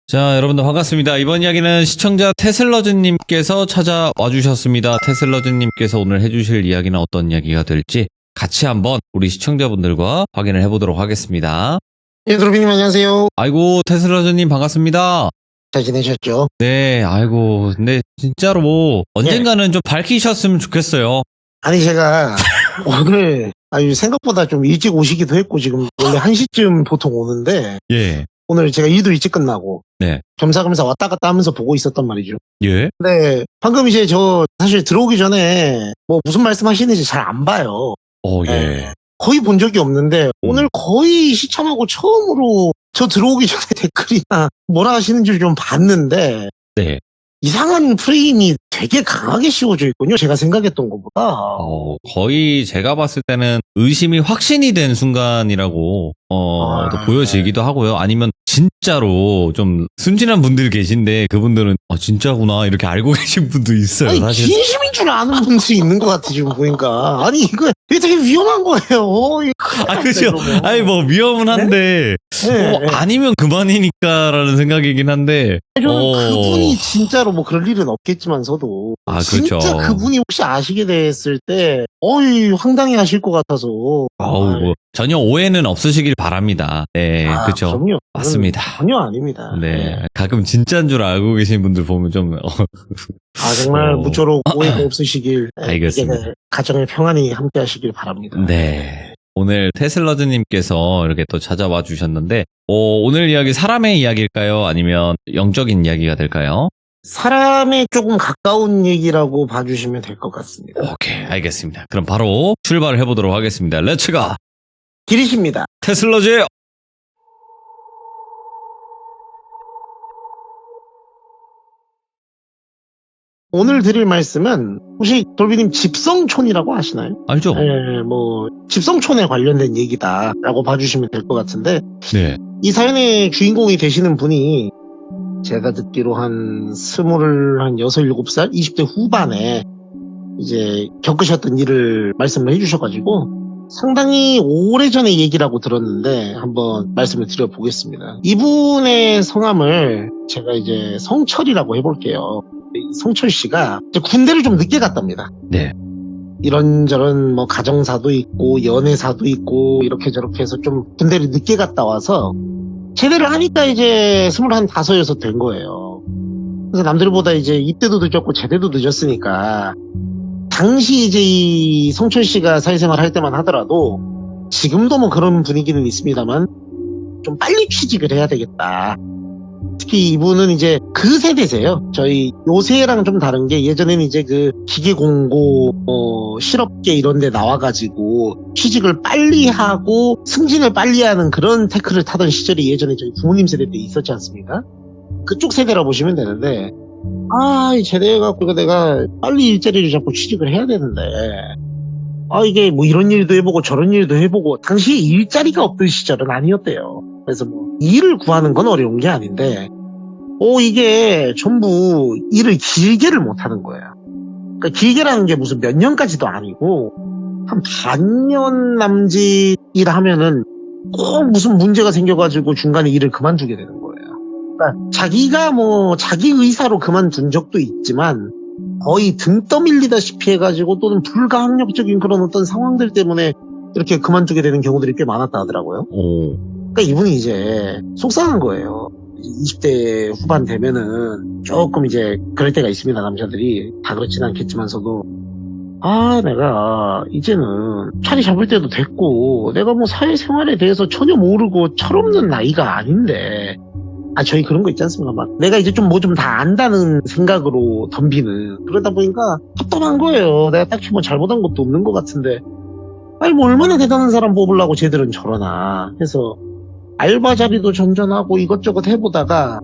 자, 여러분들 반갑습니다. 이번 이야기는 시청자 테슬러즈님께서 찾아와 주셨습니다. 테슬러즈님께서 오늘 해주실 이야기는 어떤 이야기가 될지 같이 한번 우리 시청자분들과 확인을 해보도록 하겠습니다. 예, 드로비님 안녕하세요. 아이고, 테슬러즈님 반갑습니다. 잘 지내셨죠? 네, 아이고, 근데 진짜로 언젠가는 좀 밝히셨으면 좋겠어요. 아니, 제가 오늘 생각보다 좀 일찍 오시기도 했고, 지금 원래 1시쯤 보통 오는데, 예, 오늘 제가 일도 일찍 끝나고, 네, 겸사겸사 왔다 갔다 하면서 보고 있었단 말이죠. 예, 근데 방금 이제 저 사실 들어오기 전에 뭐 무슨 말씀 하시는지 잘 안 봐요. 예. 네. 거의 본 적이 없는데, 오늘 거의 시참하고 처음으로 저 들어오기 전에 댓글이나 뭐라 하시는지 좀 봤는데, 네. 이상한 프레임이 되게 강하게 씌워져 있군요. 제가 생각했던 것보다. 거의 제가 봤을 때는 의심이 확신이 된 순간이라고, 또 보여지기도 하고요. 아니면 진짜로 좀 순진한 분들이 계신데 그분들은, 진짜구나. 이렇게 알고 계신 분도 있어요, 아니, 사실. 진심인 줄 아는 분들이 있는 것 같아, 지금 보니까. 아니, 이게 되게 위험한 거예요. 그죠. 아니, 뭐, 위험은 한데, 네. 아니면 그만이니까라는 생각이긴 한데, 저는 그분이 진짜로 뭐 그럴 일은 없겠지만서도. 그렇죠. 진짜 그분이 혹시 아시게 됐을 때, 황당해 하실 것 같아서. 뭐, 전혀 오해는 없으시길 바랍니다. 네, 그쵸. 그럼요. 맞습니다. 전혀 아닙니다. 네. 가끔 진짜인 줄 알고 계신 분들 보면 좀, 정말 무쪼록 오해가 없으시길. 알겠습니다. 가정의 평안히 함께 하시길 바랍니다. 네. 오늘 테슬러즈님께서 이렇게 또 찾아와 주셨는데, 오늘 이야기 사람의 이야기일까요? 아니면 영적인 이야기가 될까요? 사람에 조금 가까운 얘기라고 봐주시면 될 것 같습니다. 오케이, 알겠습니다. 그럼 바로 출발을 해보도록 하겠습니다. 렛츠가! 길이십니다. 테슬러즈예요! 오늘 드릴 말씀은 혹시 돌비님 집성촌이라고 아시나요? 알죠? 네, 뭐 집성촌에 관련된 얘기다라고 봐주시면 될 것 같은데 네. 이 사연의 주인공이 되시는 분이 제가 듣기로 한 6, 7살 20대 후반에 이제 겪으셨던 일을 말씀을 해주셔가지고 상당히 오래전의 얘기라고 들었는데 한번 말씀을 드려보겠습니다. 이분의 성함을 제가 이제 성철이라고 해볼게요. 성철 씨가 군대를 좀 늦게 갔답니다. 네. 이런저런 뭐 가정사도 있고 연애사도 있고 이렇게 저렇게 해서 좀 군대를 늦게 갔다 와서 제대를 하니까 이제 25, 6 된 거예요. 그래서 남들보다 이제 입대도 늦었고 제대도 늦었으니까 당시 이제 이 성철 씨가 사회생활 할 때만 하더라도 지금도 뭐 그런 분위기는 있습니다만 좀 빨리 취직을 해야 되겠다. 특히 이분은 이제 그 세대세요. 저희 요새랑 좀 다른 게 예전에는 이제 그 기계공고, 실업계 이런 데 나와가지고 취직을 빨리 하고 승진을 빨리 하는 그런 태클을 타던 시절이 예전에 저희 부모님 세대 때 있었지 않습니까? 그쪽 세대라고 보시면 되는데 제대해갖고 내가 빨리 일자리를 잡고 취직을 해야 되는데 이게 뭐 이런 일도 해보고 저런 일도 해보고 당시에 일자리가 없던 시절은 아니었대요. 그래서 뭐 일을 구하는 건 어려운 게 아닌데 이게 전부 일을 길게를 못하는 거예요. 그러니까 길게라는 게 무슨 몇 년까지도 아니고 한 반년 남짓 일하면은 꼭 무슨 문제가 생겨가지고 중간에 일을 그만두게 되는 거예요. 그러니까 자기가 뭐 자기 의사로 그만둔 적도 있지만 거의 등 떠밀리다시피 해가지고 또는 불가항력적인 그런 어떤 상황들 때문에 이렇게 그만두게 되는 경우들이 꽤 많았다 하더라고요. 그러니까 이분이 이제 속상한 거예요. 20대 후반 되면은 조금 이제 그럴 때가 있습니다. 남자들이 다 그렇진 않겠지만서도 내가 이제는 자리 잡을 때도 됐고 내가 뭐 사회생활에 대해서 전혀 모르고 철없는 나이가 아닌데 저희 그런 거 있지 않습니까? 막 내가 이제 좀 뭐 좀 다 안다는 생각으로 덤비는 그러다 보니까 답답한 거예요. 내가 딱히 뭐 잘못한 것도 없는 것 같은데 뭐 얼마나 대단한 사람 뽑으려고 쟤들은 저러나 해서 알바 자리도 전전하고 이것저것 해보다가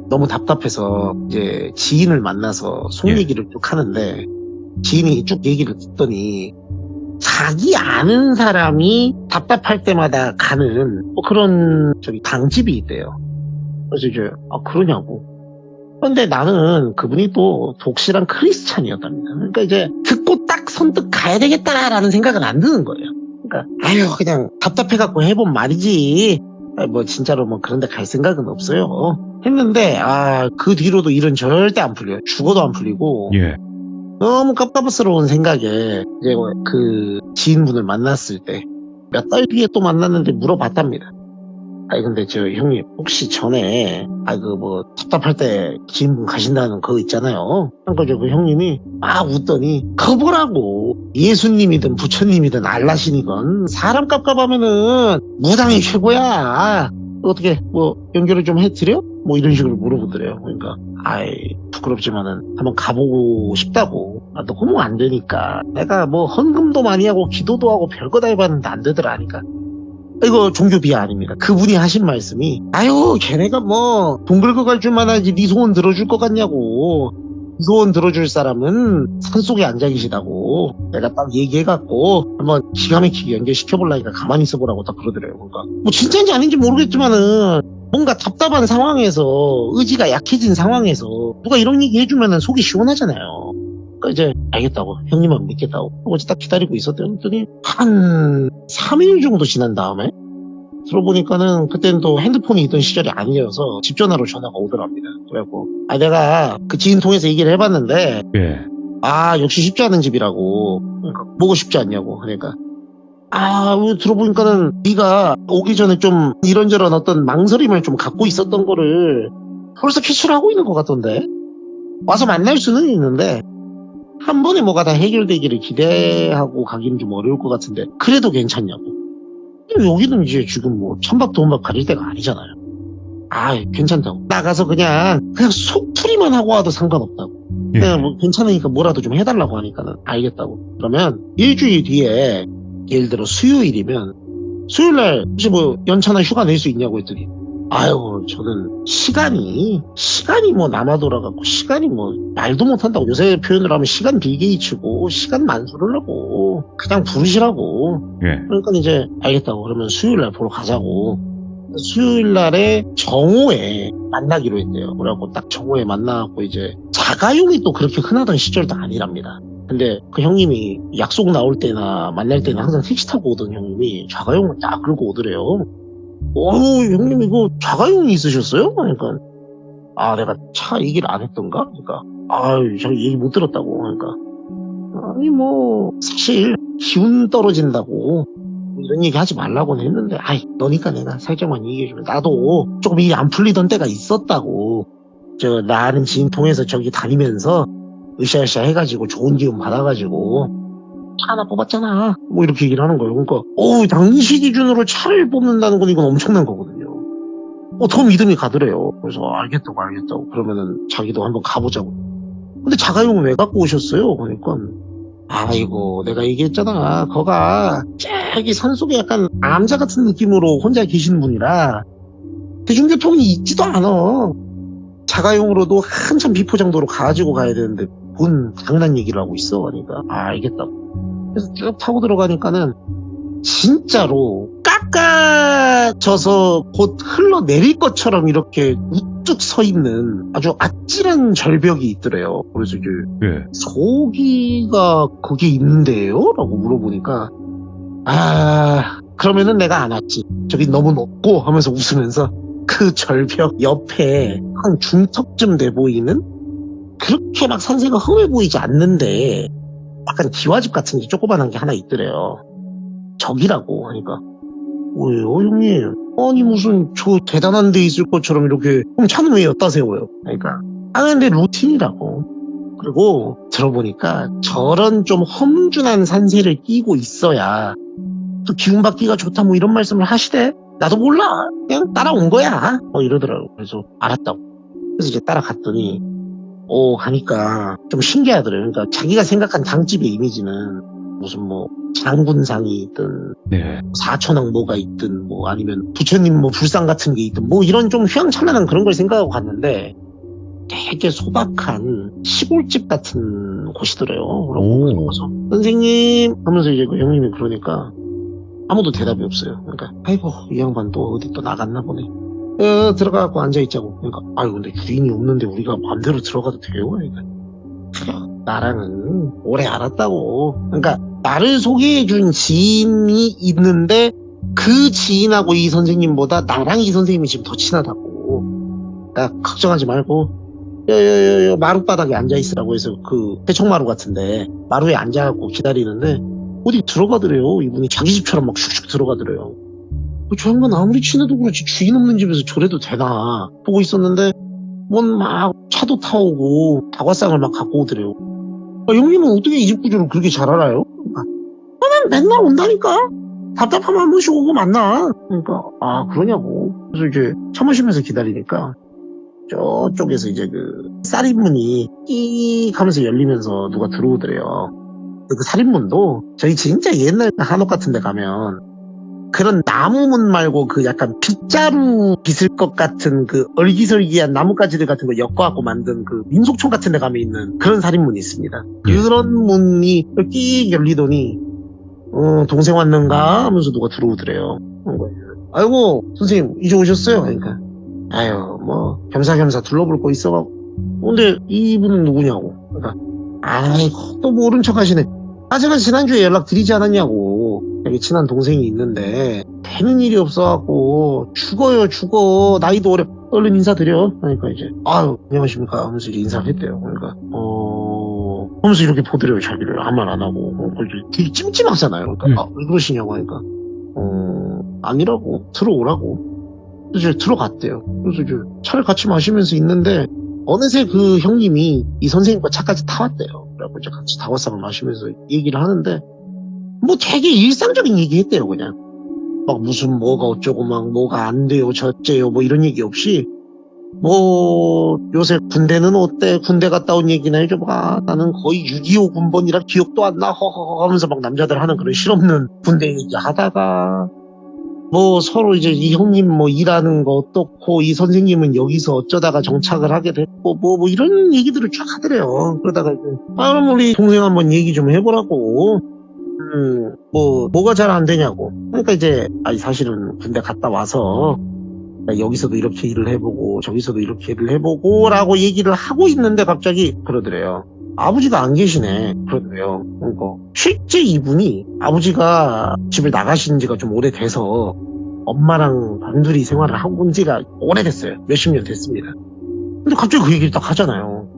너무 답답해서 이제 지인을 만나서 속 얘기를 쭉 하는데 지인이 쭉 얘기를 듣더니 자기 아는 사람이 답답할 때마다 가는 뭐 그런 당집이 있대요. 그래서 이제 그러냐고. 그런데 나는 그분이 또 독실한 크리스찬이었답니다. 그러니까 이제 듣고 딱 선뜻 가야 되겠다라는 생각은 안 드는 거예요. 그러니까 그냥 답답해갖고 해본 말이지. 아니, 뭐 진짜로 뭐 그런 데 갈 생각은 없어요. 했는데 그 뒤로도 일은 절대 안 풀려요. 죽어도 안 풀리고 예. 너무 깝깝스러운 생각에 이제 그 지인분을 만났을 때 몇 달 뒤에 또 만났는데 물어봤답니다. 아니 근데 저 형님 혹시 전에 그 뭐 답답할 때 지인분 가신다는 그거 있잖아요. 그러니까 그 형님이 막 웃더니 그거라고 예수님이든 부처님이든 알라신이건 사람 깝깝하면은 무당이 최고야. 어떻게 뭐 연결을 좀 해드려? 뭐 이런 식으로 물어보더래요. 그러니까 부끄럽지만은 한번 가보고 싶다고. 너무 안 되니까 내가 뭐 헌금도 많이 하고 기도도 하고 별거 다 해봤는데 안 되더라니까. 이거 종교 비하 아닙니다. 그분이 하신 말씀이 걔네가 뭐 돈 긁어 갈 줄만 알지 네 소원 들어줄 것 같냐고. 소원 들어줄 사람은 산속에 앉아 계시다고 내가 딱 얘기해갖고 한번 기가 막히게 연결시켜보려니까 가만히 있어보라고 딱 그러더래요. 그러니까 뭐 진짜인지 아닌지 모르겠지만은 뭔가 답답한 상황에서 의지가 약해진 상황에서 누가 이런 얘기 해주면은 속이 시원하잖아요. 그러니까 이제 알겠다고 형님은 믿겠다고 어제 딱 기다리고 있었더니 한 3일 정도 지난 다음에 들어보니까는 그때는 또 핸드폰이 있던 시절이 아니어서 집 전화로 전화가 오더랍니다. 그래갖고 내가 그 지인 통해서 얘기를 해봤는데 예. 역시 쉽지 않은 집이라고. 그러니까 뭐가 쉽지 않냐고. 그러니까 들어보니까는 네가 오기 전에 좀 이런저런 어떤 망설임을 좀 갖고 있었던 거를 벌써 캐치를 하고 있는 것 같던데 와서 만날 수는 있는데 한 번에 뭐가 다 해결되기를 기대하고 가기는 좀 어려울 것 같은데 그래도 괜찮냐고. 여기는 이제 지금 뭐 찬밥 도원밥 가릴 때가 아니잖아요. 괜찮다고. 나가서 그냥 속풀이만 하고 와도 상관없다고. 예. 그냥 뭐 괜찮으니까 뭐라도 좀 해달라고 하니까는 알겠다고. 그러면 일주일 뒤에 예를 들어 수요일이면 수요일날 혹시 뭐 연차나 휴가 낼 수 있냐고 했더니 저는 시간이 뭐 남아 돌아가고 시간이 뭐 말도 못한다고. 요새 표현을 하면 시간 빌게이츠고 시간 만수를 하고 그냥 부르시라고. 예. 그러니까 이제 알겠다고. 그러면 수요일날 보러 가자고. 수요일날에 정오에 만나기로 했대요. 그래갖고 딱 정오에 만나갖고 이제 자가용이 또 그렇게 흔하던 시절도 아니랍니다. 근데 그 형님이 약속 나올 때나 만날 때는 항상 택시 타고 오던 형님이 자가용을 딱 끌고 오더래요. 형님 이거 자가용이 있으셨어요? 그러니까 내가 차 얘기를 안 했던가? 그러니까 저 얘기 못 들었다고. 그러니까 뭐 사실 기운 떨어진다고 이런 얘기 하지 말라고는 했는데 너니까 내가 살짝만 얘기해주면 나도 조금 일이 안 풀리던 때가 있었다고. 나 아는 지인 통해서 저기 다니면서 으쌰으쌰 해가지고 좋은 기운 받아가지고 차 하나 뽑았잖아. 뭐 이렇게 얘기를 하는 거예요. 그러니까 당시 기준으로 차를 뽑는다는 건 이건 엄청난 거거든요. 더 믿음이 가더래요. 그래서 알겠다고. 그러면은 자기도 한번 가보자고. 근데 자가용은 왜 갖고 오셨어요? 그러니까 내가 얘기했잖아. 거가 저기 산속에 약간 암자 같은 느낌으로 혼자 계시는 분이라 대중교통이 있지도 않아. 자가용으로도 한참 비포장도로 가지고 가야 되는데 뭔 당연한 얘기를 하고 있어. 그러니까 알겠다고. 그래서 쭉 타고 들어가니까는 진짜로 깎아져서 곧 흘러내릴 것처럼 이렇게 우뚝 서 있는 아주 아찔한 절벽이 있더래요. 그래서 이제 소기가 거기에 있는데요? 라고 물어보니까 그러면은 내가 안 왔지. 저기 너무 높고 하면서 웃으면서 그 절벽 옆에 한 중턱쯤 돼 보이는 그렇게 막 산세가 험해 보이지 않는데 약간 기와집 같은 게 조그만한 게 하나 있더래요. 저기라고 하니까 왜요 형님? 아니 무슨 저 대단한 데 있을 것처럼 이렇게 그럼 차는 왜 엿다 세워요? 그러니까 근데 루틴이라고. 그리고 들어보니까 저런 좀 험준한 산세를 끼고 있어야 또 기운 받기가 좋다 뭐 이런 말씀을 하시대. 나도 몰라. 그냥 따라온 거야. 이러더라고. 그래서 알았다고. 그래서 이제 따라갔더니 가니까 좀 신기하더라고요. 그러니까 자기가 생각한 장집의 이미지는 무슨 뭐 장군상이 있든 사천왕 뭐가 있든 뭐 아니면 부처님 뭐 불상 같은 게 있든 뭐 이런 좀 휘황찬란한 그런 걸 생각하고 갔는데 되게 소박한 시골집 같은 곳이더래요. 그래서 선생님 하면서 이제 그 형님이 그러니까 아무도 대답이 없어요. 그러니까 이 양반 또 어디 또 나갔나 보네. 들어가고 앉아있자고. 그러니까 근데 주인이 없는데 우리가 마음대로 들어가도 돼요? 그러니까 나랑은 오래 알았다고. 그러니까 나를 소개해준 지인이 있는데 그 지인하고 이 선생님보다 나랑 이 선생님이 지금 더 친하다고. 야, 걱정하지 말고 여 마룻바닥에 앉아있으라고 해서 그 대청마루 같은데 마루에 앉아갖고 기다리는데 어디 들어가더래요. 이분이 자기 집처럼 막 슉슉 들어가더래요. 저 양반 아무리 친해도 그렇지 주인 없는 집에서 저래도 되나 보고 있었는데 뭔 막 차도 타오고 다과상을 막 갖고 오더래요. 형님은 어떻게 이 집 구조를 그렇게 잘 알아요? 난 맨날 온다니까. 답답하면 한 번씩 오고 만나. 그러니까 아 그러냐고. 그래서 이제 차 마시면서 기다리니까 저쪽에서 이제 그 쌀입문이 끼익 하면서 열리면서 누가 들어오더래요. 그 살인문도 저희 진짜 옛날 한옥 같은 데 가면 그런 나무문 말고 그 약간 빗자루 빗을 것 같은 그 얼기설기한 나뭇가지들 같은 거 엮어갖고 만든 그 민속촌 같은 데 가면 있는 그런 살인문이 있습니다. 그런 문이 끼익 열리더니 동생 왔는가 하면서 누가 들어오더래요. 아이고 선생님 이제 오셨어요? 그러니까 아유 뭐 겸사겸사 둘러볼 거 있어갖고 근데 이분은 누구냐고. 그러니까 아이고 또 모른 척 하시네. 제가 지난주에 연락 드리지 않았냐고. 여기 친한 동생이 있는데 되는 일이 없어갖고 죽어 나이도 어려 얼른 인사드려. 그러니까 이제 아유 안녕하십니까 하면서 이제 인사를 했대요. 그러니까 하면서 이렇게 보더래요. 자기를 아무 말 안 하고 되게 찜찜하잖아요. 그러니까 왜 그러시냐고 하니까 아니라고 들어오라고. 그래서 이제 들어갔대요. 그래서 이제 차를 같이 마시면서 있는데 어느새 그 형님이 이 선생님과 차까지 타왔대요. 그래갖고 이제 같이 다과상을 마시면서 얘기를 하는데 뭐 되게 일상적인 얘기 했대요. 그냥 막 무슨 뭐가 어쩌고 막 뭐가 안 돼요 저째요 뭐 이런 얘기 없이 뭐 요새 군대는 어때 군대 갔다 온 얘기나 해줘봐. 나는 거의 6.25 군번이라 기억도 안 나 허허허 하면서 막 남자들 하는 그런 실없는 군대 얘기 하다가 뭐 서로 이제 이 형님 뭐 일하는 거 어떻고 이 선생님은 여기서 어쩌다가 정착을 하게 됐고 뭐 이런 얘기들을 쫙 하더래요. 그러다가 그럼 우리 동생 한번 얘기 좀 해보라고. 뭐가 잘 안 되냐고. 그러니까 이제 사실은 군대 갔다 와서 여기서도 이렇게 일을 해보고 저기서도 이렇게 일을 해보고 라고 얘기를 하고 있는데 갑자기 그러더래요. 아버지가 안 계시네. 그러더래요. 그러니까 실제 이분이 아버지가 집을 나가신 지가 좀 오래돼서 엄마랑 단둘이 생활을 하고 온 지가 오래됐어요. 몇십 년 됐습니다. 근데 갑자기 그 얘기를 딱 하잖아요.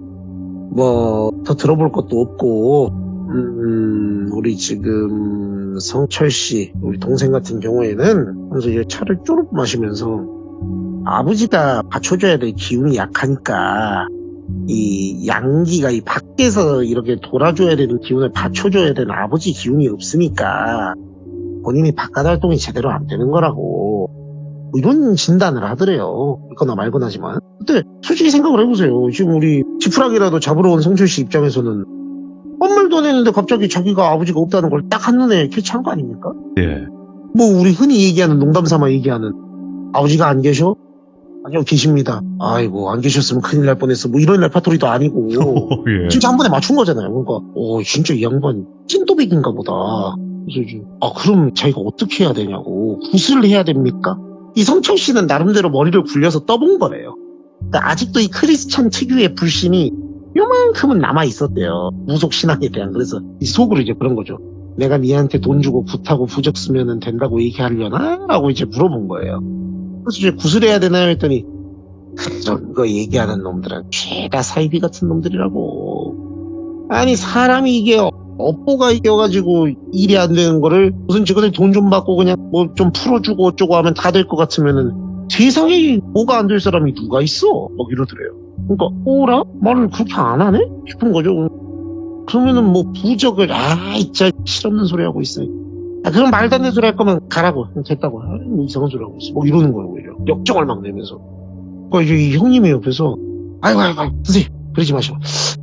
뭐 더 들어볼 것도 없고 우리 지금 성철 씨, 우리 동생 같은 경우에는 그래서 이제 차를 쪼르륵 마시면서 아버지가 받쳐줘야 될 기운이 약하니까 이 양기가 이 밖에서 이렇게 돌아줘야 되는 기운을 받쳐줘야 되는 아버지 기운이 없으니까 본인이 바깥 활동이 제대로 안 되는 거라고 뭐 이런 진단을 하더래요. 있거나 말거나지만. 근데 솔직히 생각을 해보세요. 지금 우리 지푸라기라도 잡으러 온 성철 씨 입장에서는 아무 말도 안 했는데 갑자기 자기가 아버지가 없다는 걸 딱 한눈에 캐치한 거 아닙니까? 예. 뭐 우리 흔히 얘기하는 농담 삼아 얘기하는 아버지가 안 계셔? 아니요 계십니다. 아이고 안 계셨으면 큰일 날 뻔했어. 뭐 이런 레파토리도 아니고 예. 진짜 한 번에 맞춘 거잖아요. 그러니까 진짜 이 양반 찐또백인가 보다. 그래서 이제 그럼 자기가 어떻게 해야 되냐고. 굿을 해야 됩니까? 이 성철 씨는 나름대로 머리를 굴려서 떠본 거래요. 그러니까 아직도 이 크리스찬 특유의 불신이 요만큼은 남아있었대요. 무속 신앙에 대한. 그래서 이 속으로 이제 그런 거죠. 내가 니한테 돈 주고 굿하고 부적 쓰면 된다고 얘기하려나? 라고 이제 물어본 거예요. 그래서 이제 구슬해야 되나요? 했더니 그런 거 얘기하는 놈들은 죄다 사이비 같은 놈들이라고. 아니 사람이 이게 업보가 이겨가지고 일이 안 되는 거를 무슨 직원들 돈 좀 받고 그냥 뭐 좀 풀어주고 어쩌고 하면 다 될 것 같으면은 세상에 뭐가 안 될 사람이 누가 있어? 막 이러더래요. 그러니까 오라? 말을 그렇게 안 하네? 싶은 거죠. 그러면은 뭐 부적을 진짜 실없는 소리 하고 있어요. 그럼 말도 안 되는 소리 할 거면 가라고. 됐다고. 뭐 이상한 소리 하고 있어. 뭐 이러는 거예요. 역정을 막 내면서. 그러니까 이제 이 형님이 옆에서 아이고 선생님 그러지 마시고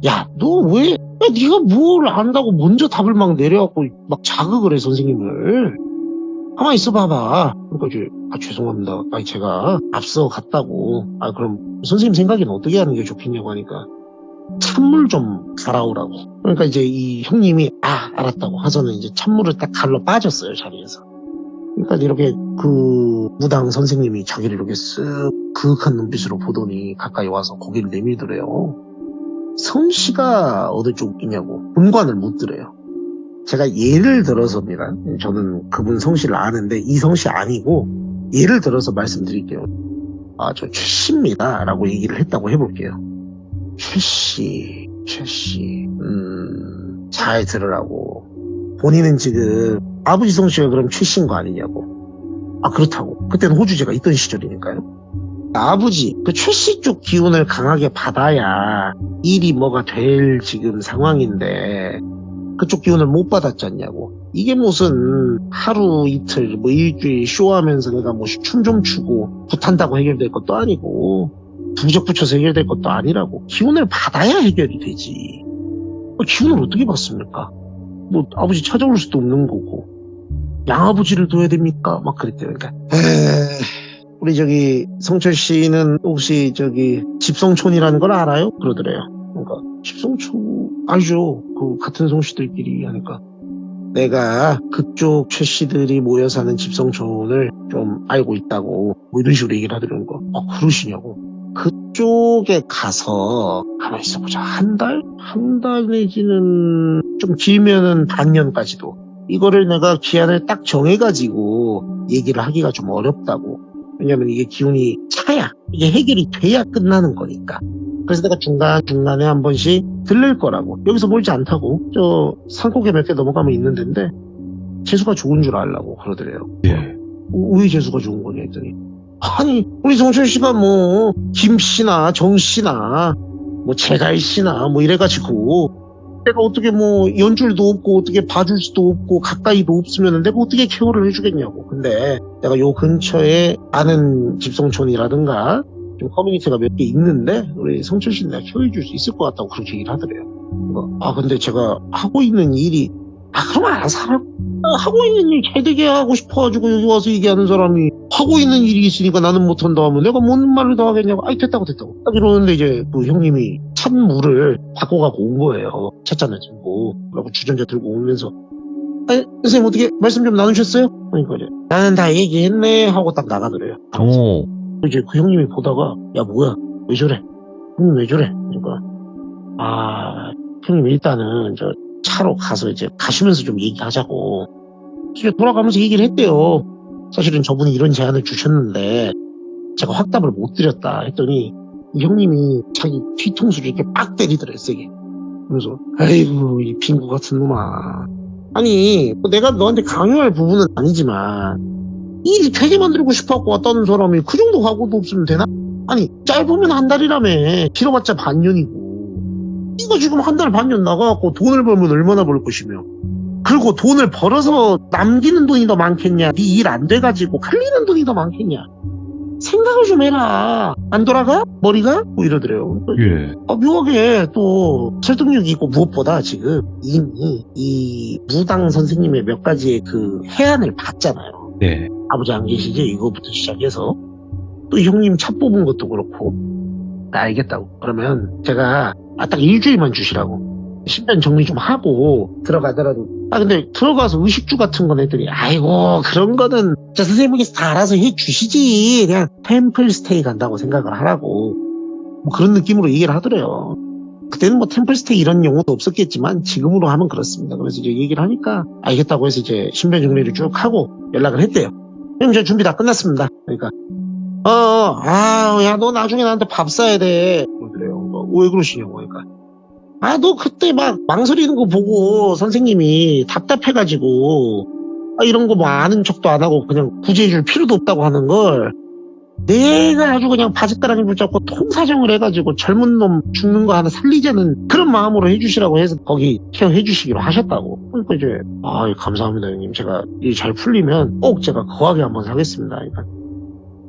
야 너 왜 네가 뭘 안다고 먼저 답을 막 내려갖고 막 자극을 해 선생님을. 가만히 있어 봐봐. 그러니까 이제 죄송합니다. 제가 앞서 갔다고. 그럼 선생님 생각에는 어떻게 하는 게 좋겠냐고 하니까 찬물 좀 갈아오라고. 그러니까 이제 이 형님이 알았다고 하서는 이제 찬물을 딱 갈러 빠졌어요 자리에서. 그러니까 이렇게 그 무당 선생님이 자기를 이렇게 쓱 그윽한 눈빛으로 보더니 가까이 와서 고개를 내밀더래요. 성씨가 어느 쪽이냐고 본관을 묻더래요. 제가 예를 들어서입니다. 저는 그분 성씨를 아는데 이 성씨 아니고 예를 들어서 말씀드릴게요. 저 최씨입니다 라고 얘기를 했다고 해볼게요. 최씨 잘 들으라고. 본인은 지금 아버지 성씨가 그럼 최씨인 거 아니냐고. 그렇다고. 그때는 호주제가 있던 시절이니까요. 아버지 그 최씨 쪽 기운을 강하게 받아야 일이 뭐가 될 지금 상황인데 그쪽 기운을 못 받았잖냐고. 이게 무슨 하루 이틀 뭐 일주일 쇼하면서 내가 뭐 춤 좀 추고 굿한다고 해결될 것도 아니고 부적 붙여서 해결될 것도 아니라고. 기운을 받아야 해결이 되지. 기운을 어떻게 받습니까? 뭐 아버지 찾아올 수도 없는 거고 양아버지를 둬야 됩니까? 막 그랬대요. 그러니까 우리 저기 성철 씨는 혹시 저기 집성촌이라는 걸 알아요? 그러더래요. 그러니까 집성촌 알죠. 그 같은 성씨들끼리 하니까 내가 그쪽 최 씨들이 모여 사는 집성촌을 좀 알고 있다고 뭐 이런 식으로 얘기를 하더라는 거. 그러시냐고. 그쪽에 가서 가만히 있어보자. 한 달 내지는 좀 길면은 반년까지도 이거를 내가 기한을 딱 정해가지고 얘기를 하기가 좀 어렵다고. 왜냐면 이게 기운이 차야 이게 해결이 돼야 끝나는 거니까. 그래서 내가 중간중간에 한 번씩 들릴 거라고. 여기서 멀지 않다고. 저 산고개 몇 개 넘어가면 있는 데인데 재수가 좋은 줄 알라고 그러더래요. 예. 왜 재수가 좋은 거냐 했더니 아니 우리 성철 씨가 뭐 김 씨나 정 씨나 뭐 재갈 씨나 뭐 이래가지고 내가 어떻게 뭐 연줄도 없고 어떻게 봐줄 수도 없고 가까이도 없으면 내가 어떻게 케어를 해주겠냐고. 근데 내가 요 근처에 아는 집성촌이라든가 좀 커뮤니티가 몇 개 있는데 우리 성철 씨는 내가 케어해줄 수 있을 것 같다고 그렇게 얘기를 하더래요. 근데 제가 하고 있는 일이 그럼 알아서 하라고. 하고 있는 일 잘되게 하고 싶어가지고 여기 와서 얘기하는 사람이 하고 있는 일이 있으니까 나는 못한다 하면 내가 뭔 말을 더 하겠냐고. 됐다고 딱 이러는데 이제 그 형님이 찬물을 바꿔갖고 온 거예요. 찻잔을 들고. 그러고 주전자 들고 오면서 선생님 어떻게 말씀 좀 나누셨어요? 그러니까 이제 나는 다 얘기했네 하고 딱 나가더래요. 이제 그 형님이 보다가 야 뭐야 왜 저래? 형님 왜 저래? 그러니까 형님 일단은 저 차로 가서 이제 가시면서 좀 얘기하자고. 이제 돌아가면서 얘기를 했대요. 사실은 저분이 이런 제안을 주셨는데 제가 확답을 못 드렸다 했더니 이 형님이 자기 뒤통수를 이렇게 빡 때리더래 세게. 그래서 아이고 이 빙구 같은 놈아. 아니 내가 너한테 강요할 부분은 아니지만 일이 되게 만들고 싶어갖고 왔다는 사람이 그 정도 각오도 없으면 되나? 아니 짧으면 한 달이라며. 길어봤자 반년이고. 이거 지금 한 달 반년 나가갖고 돈을 벌면 얼마나 벌 것이며. 그리고 돈을 벌어서 남기는 돈이 더 많겠냐. 네 일 안 돼가지고 갈리는 돈이 더 많겠냐. 생각을 좀 해라. 안 돌아가? 머리가? 뭐 이러더래요. 예. 묘하게 또 설득력이 있고 무엇보다 지금 이미 이 무당 선생님의 몇 가지의 그 해안을 봤잖아요. 네. 아버지 안 계시지? 이거부터 시작해서 또 형님 차 뽑은 것도 그렇고. 알겠다고. 그러면 제가 딱 일주일만 주시라고. 신변 정리 좀 하고 들어가더라도. 근데 들어가서 의식주 같은 건 했더니 아이고 그런 거는 저 선생님께서 다 알아서 해주시지. 그냥 템플 스테이 간다고 생각을 하라고. 뭐 그런 느낌으로 얘기를 하더래요. 그때는 뭐 템플 스테이 이런 용어도 없었겠지만 지금으로 하면 그렇습니다. 그래서 이제 얘기를 하니까 알겠다고 해서 이제 신변 정리를 쭉 하고 연락을 했대요. 형님 저 준비 다 끝났습니다. 그러니까 야 너 나중에 나한테 밥 사야 돼. 그래요. 왜 그러시냐고. 그러니까 너 그때 막 망설이는 거 보고 선생님이 답답해가지고 이런 거 뭐 아는 척도 안 하고 그냥 구제해줄 필요도 없다고 하는 걸 내가 아주 그냥 바짓가랑이 붙잡고 통사정을 해가지고 젊은 놈 죽는 거 하나 살리자는 그런 마음으로 해주시라고 해서 거기 케어해주시기로 하셨다고. 그러니까 이제 감사합니다 형님. 제가 일 잘 풀리면 꼭 제가 거하게 한번 사겠습니다. 그러니까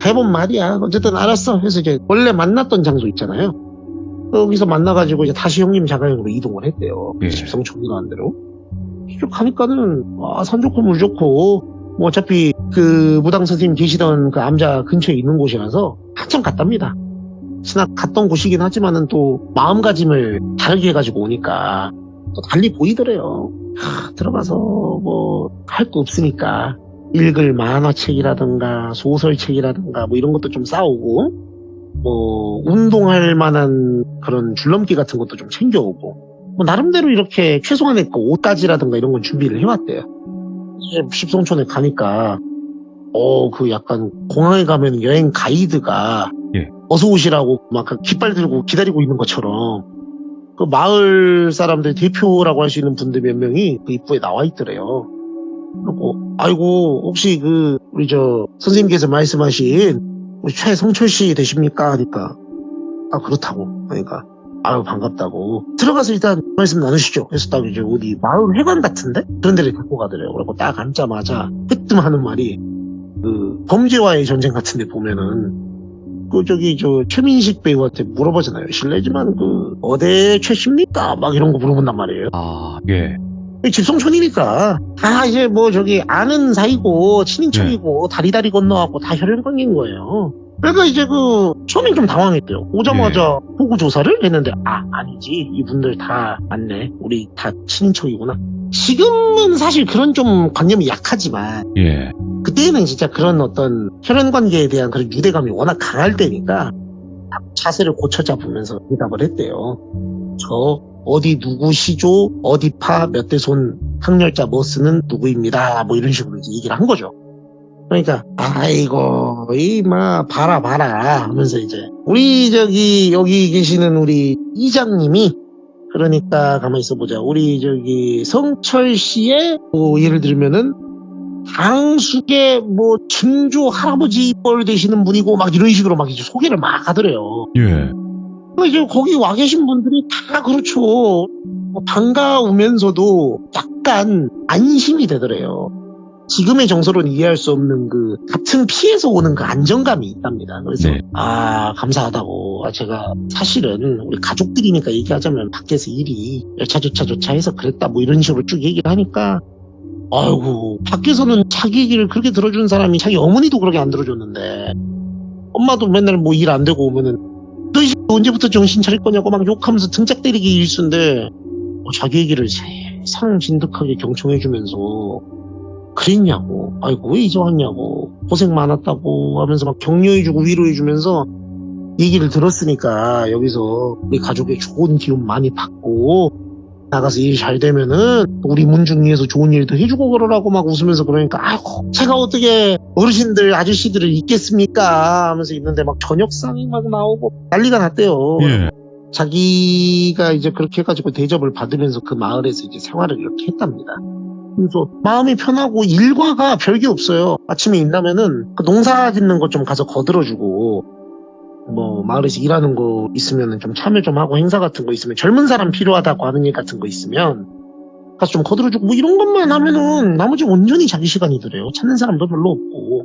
대본 말이야. 어쨌든 알았어. 그래서 이제 원래 만났던 장소 있잖아요. 여기서 만나가지고 이제 다시 형님 자가용으로 이동을 했대요. 예. 집성촌이라는 대로. 이쪽 가니까는 산 좋고 물 좋고 뭐 어차피 그 무당 선생님 계시던 그 암자 근처에 있는 곳이라서 한참 갔답니다. 지나 갔던 곳이긴 하지만은 또 마음가짐을 다르게 해가지고 오니까 또 달리 보이더래요. 들어가서 뭐 할 거 없으니까 읽을 만화책이라든가 소설책이라든가 뭐 이런 것도 좀 싸오고 뭐 운동할 만한 그런 줄넘기 같은 것도 좀 챙겨오고 뭐 나름대로 이렇게 최소한의 그 옷가지라든가 이런 건 준비를 해왔대요. 십성촌에 가니까 그 약간 공항에 가면 여행 가이드가 예. 어서 오시라고 막 깃발 들고 기다리고 있는 것처럼 그 마을 사람들 대표라고 할 수 있는 분들 몇 명이 그 입구에 나와 있더래요. 그리고 아이고 혹시 그 우리 저 선생님께서 말씀하신 우리 최성철 씨 되십니까? 하니까 그렇다고. 그러니까 아유 반갑다고 들어가서 일단 말씀 나누시죠. 그래서 딱 이제 어디 마을 회관 같은데 그런 데를 데리고 가더래요. 그리고 딱 앉자마자 뜨끔하는 말이 그 범죄와의 전쟁 같은데 보면은 그 저기 저 최민식 배우한테 물어보잖아요. 실례지만 그 어디 최씨입니까? 막 이런 거 물어본단 말이에요. 예. 집성촌이니까 다 이제 뭐 저기 아는 사이고 친인척이고 다리다리 건너갖고 다 혈연 관계인 거예요. 그러니까 이제 그 처음엔 좀 당황했대요. 오자마자 보고 조사를 했는데 아니지 이분들 다 맞네. 우리 다 친인척이구나. 지금은 사실 그런 좀 관념이 약하지만 예. 그때는 진짜 그런 어떤 혈연 관계에 대한 그런 유대감이 워낙 강할 때니까 자세를 고쳐 잡으면서 대답을 했대요. 저 어디 누구 시조 어디 파 몇 대 손 학렬자 뭐 쓰는 누구입니다. 뭐 이런 식으로 이제 얘기를 한 거죠. 그러니까 아이고 이마 봐라 하면서 이제 우리 저기 여기 계시는 우리 이장님이 그러니까 가만히 있어보자. 우리 저기 성철 씨의 뭐 예를 들면은 당숙의 뭐 증조 할아버지 뻘 되시는 분이고 막 이런 식으로 막 이제 소개를 막 하더래요. 예. 이제 거기 와 계신 분들이 다 그렇죠. 뭐 반가우면서도 약간 안심이 되더래요. 지금의 정서로는 이해할 수 없는 그 같은 피에서 오는 그 안정감이 있답니다. 그래서 감사하다고 제가 사실은 우리 가족들이니까 얘기하자면 밖에서 일이 여차저차 해서 그랬다 뭐 이런 식으로 쭉 얘기를 하니까 아이고 밖에서는 자기 얘기를 그렇게 들어준 사람이 자기 어머니도 그렇게 안 들어줬는데 엄마도 맨날 뭐 일 안 되고 오면은 너 이제 언제부터 정신 차릴 거냐고 막 욕하면서 등짝 때리기 일쑤인데 자기 얘기를 세상 진득하게 경청해주면서 그랬냐고 아이고 왜 이제 왔냐고 고생 많았다고 하면서 막 격려해주고 위로해주면서 얘기를 들었으니까 여기서 우리 가족의 좋은 기운 많이 받고 나가서 일 잘 되면은 우리 문중리에서 좋은 일도 해주고 그러라고 막 웃으면서 그러니까 아이고 제가 어떻게 어르신들 아저씨들을 잊겠습니까 하면서 있는데 막 저녁상이 막 나오고 난리가 났대요. 예. 자기가 이제 그렇게 해가지고 대접을 받으면서 그 마을에서 이제 생활을 이렇게 했답니다. 그래서 마음이 편하고 일과가 별게 없어요. 아침에 일나면은 그 농사 짓는 것 좀 가서 거들어주고 뭐 마을에서 일하는 거 있으면 좀 참여 좀 하고 행사 같은 거 있으면 젊은 사람 필요하다고 하는 일 같은 거 있으면 가서 좀 거들어주고 뭐 이런 것만 하면은 나머지 온전히 자기 시간이더래요. 찾는 사람도 별로 없고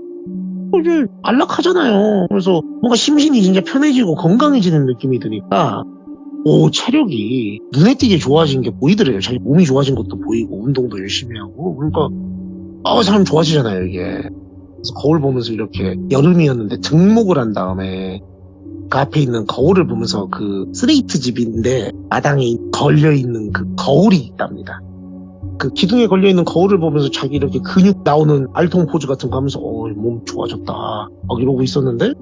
이제 안락하잖아요. 그래서 뭔가 심신이 진짜 편해지고 건강해지는 느낌이 드니까 체력이 눈에 띄게 좋아진 게 보이더래요. 자기 몸이 좋아진 것도 보이고 운동도 열심히 하고 그러니까 사람 좋아지잖아요 이게. 그래서 거울 보면서 이렇게 여름이었는데 등목을 한 다음에 그 앞에 있는 거울을 보면서 그 스레이트 집인데 마당에 걸려있는 그 거울이 있답니다. 그 기둥에 걸려있는 거울을 보면서 자기 이렇게 근육 나오는 알통 포즈 같은 거 하면서 몸 좋아졌다 막 이러고 있었는데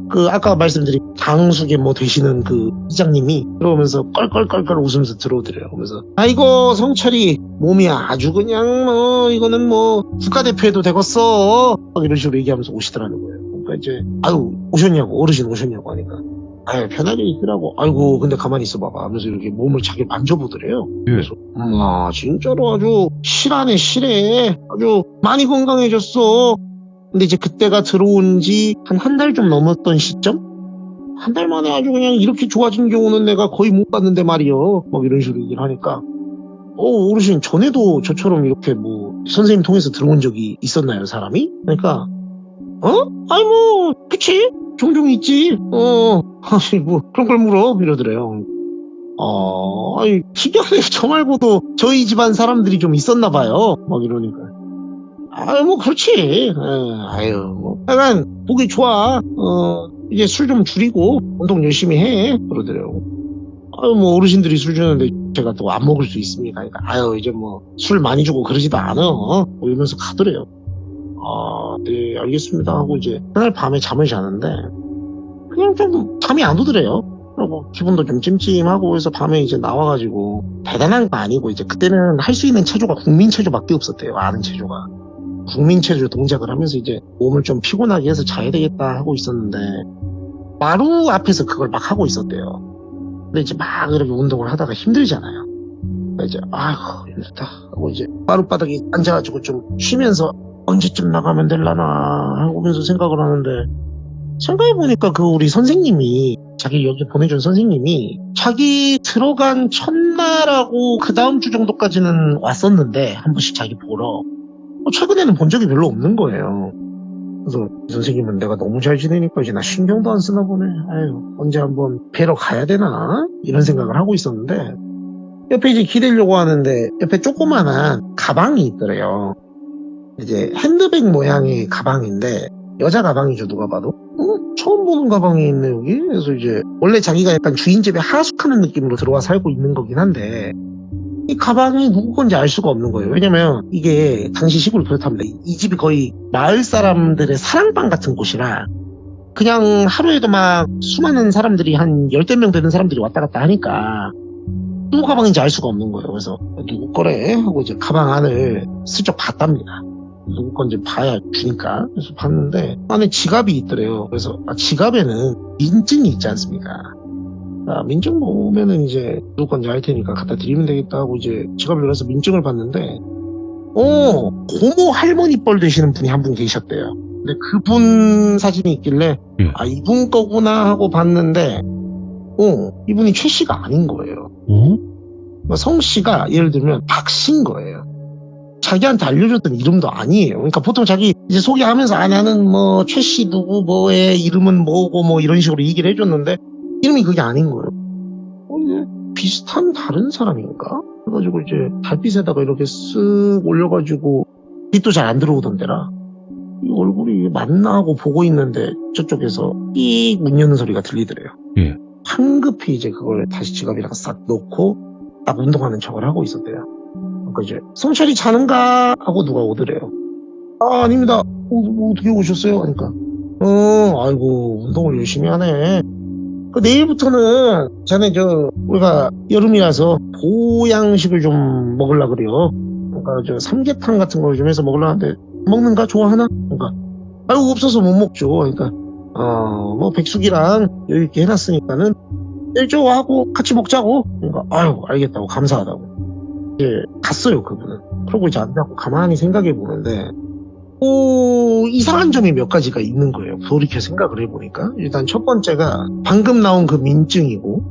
그 아까 말씀드린 당숙에 뭐 되시는 그 이장님이 그러면서 껄껄껄껄 웃으면서 들어오더래요. 그러면서 아이고 성철이 몸이 아주 그냥 뭐 이거는 뭐 국가대표해도 되겠어 막 이런 식으로 얘기하면서 오시더라는 거예요. 그러니까 이제 오셨냐고 어르신 오셨냐고 하니까 편하게 있더라고. 아이고 근데 가만히 있어 봐봐 하면서 이렇게 몸을 자기 만져보더래요. 그래서 진짜로 아주 실하네 실해 아주 많이 건강해졌어. 근데 이제 그때가 들어온 지 한 달 좀 넘었던 시점? 한 달 만에 아주 그냥 이렇게 좋아진 경우는 내가 거의 못 봤는데 말이요. 막 이런 식으로 얘기를 하니까 어르신 전에도 저처럼 이렇게 뭐 선생님 통해서 들어온 적이 있었나요 사람이? 그러니까 그치 종종 있지 뭐 그런 걸 물어 이러더래요. 희귀하네 저 말고도 저희 집안 사람들이 좀 있었나 봐요 막 이러니까 그렇지 약간 보기 좋아 이제 술 좀 줄이고 운동 열심히 해 그러더래요. 어르신들이 술 주는데 제가 또 안 먹을 수 있습니까? 그러니까 이제 뭐 술 많이 주고 그러지도 않아 이러면서 가더래요. 네 알겠습니다 하고 이제 그날 밤에 잠을 자는데 그냥 좀 잠이 안 오더래요. 그리고 기분도 좀 찜찜하고 해서 밤에 이제 나와가지고 대단한 거 아니고 이제 그때는 할 수 있는 체조가 국민 체조밖에 없었대요. 아는 체조가. 국민 체조 동작을 하면서 이제 몸을 좀 피곤하게 해서 자야 되겠다 하고 있었는데 마루 앞에서 그걸 막 하고 있었대요. 근데 이제 막 이렇게 운동을 하다가 힘들잖아요. 이제 아이고 힘들다 하고 이제 마룻바닥에 앉아가지고 좀 쉬면서 언제쯤 나가면 될라나 하면서 생각을 하는데 생각해보니까 그 우리 선생님이 자기 여기 보내준 선생님이 자기 들어간 첫날하고 그 다음 주 정도까지는 왔었는데 한 번씩 자기 보러 최근에는 본 적이 별로 없는 거예요. 그래서 이 선생님은 내가 너무 잘 지내니까 이제 나 신경도 안 쓰나 보네. 아유 언제 한번 뵈러 가야 되나 이런 생각을 하고 있었는데 옆에 이제 기대려고 하는데 옆에 조그만한 가방이 있더래요. 이제 핸드백 모양의 가방인데 여자 가방이죠 누가 봐도. 처음 보는 가방이 있네 여기. 그래서 이제 원래 자기가 약간 주인 집에 하숙하는 느낌으로 들어와 살고 있는 거긴 한데 이 가방이 누구 건지 알 수가 없는 거예요. 왜냐면 이게 당시 시골 그렇답니다. 이 집이 거의 마을 사람들의 사랑방 같은 곳이라 그냥 하루에도 막 수많은 사람들이 한 10명 되는 사람들이 왔다 갔다 하니까 누구 가방인지 알 수가 없는 거예요. 그래서 누구 거래 하고 이제 가방 안을 슬쩍 봤답니다. 누구 건지 봐야 주니까. 그래서 봤는데 안에 지갑이 있더래요. 그래서 지갑에는 민증이 있지 않습니까? 민증 보면은 이제 누구 건지 알 테니까 갖다 드리면 되겠다 하고 이제 지갑을 열어서 민증을 봤는데 고모 할머니 뻘 되시는 분이 한 분 계셨대요. 근데 그분 사진이 있길래 이분 거구나 하고 봤는데 이분이 최 씨가 아닌 거예요. 성 씨가 예를 들면 박 씨인 거예요. 자기한테 알려줬던 이름도 아니에요. 그러니까 보통 자기 이제 소개하면서 나는 뭐 최 씨 누구 뭐의 이름은 뭐고 뭐 이런 식으로 얘기를 해줬는데 이름이 그게 아닌 거예요. 이게 비슷한 다른 사람인가? 그래가지고 이제 달빛에다가 이렇게 쓱 올려가지고 빛도 잘 안 들어오던데라. 이 얼굴이 맞나 하고 보고 있는데 저쪽에서 삑 문 여는 소리가 들리더래요. 황급히 이제 그걸 다시 지갑에다가 싹 넣고 딱 운동하는 척을 하고 있었대요. 그러니까 이제 성철이 자는가 하고 누가 오더래요. 아닙니다. 어떻게 오셨어요? 그러니까 아이고 운동을 열심히 하네. 내일부터는 자네 우리가 여름이라서 보양식을 좀 먹으려 그래요. 그러니까 삼계탕 같은 걸 좀 해서 먹으려 하는데 먹는가? 좋아하나? 그러니까 아이고 없어서 못 먹죠. 그러니까 뭐 백숙이랑 여유 있게 해놨으니까는 일조 하고 같이 먹자고. 그러니까 아유 알겠다고 감사하다고 이제 갔어요 그분은. 그러고 이제 앉아서 가만히 생각해 보는데 이상한 점이 몇 가지가 있는 거예요. 돌이켜 생각을 해보니까 일단 첫 번째가 방금 나온 그 민증이고